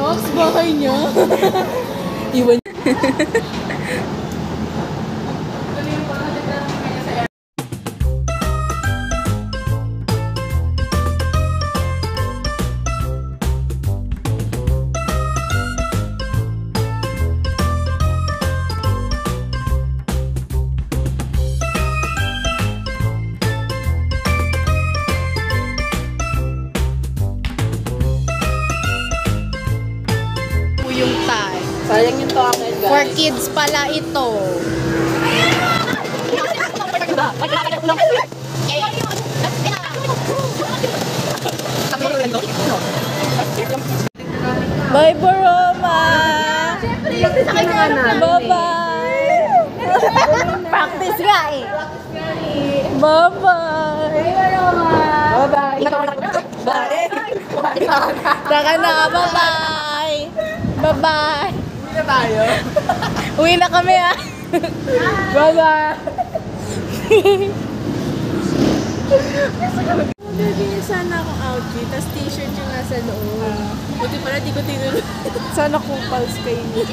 Max, bahay niya. Iwan. Yung tie. Sayang yung token, guys. For kids pala ito. Bye, Baroma! Bye-bye! Practice nga eh. Bye-bye! Bye-bye. Saka na, bye-bye! Bye-bye! Uwi na tayo. Uwi na kami, ah! Bye-bye! Bibigyan sana akong outfit, tas t-shirt yung nasa loob. Buti pala di ko tinulog. Sana kupals kayo nyo.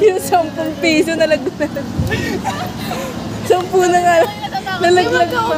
Yung 10 piso nalaglag. 10 na nga. Nalaglag pa.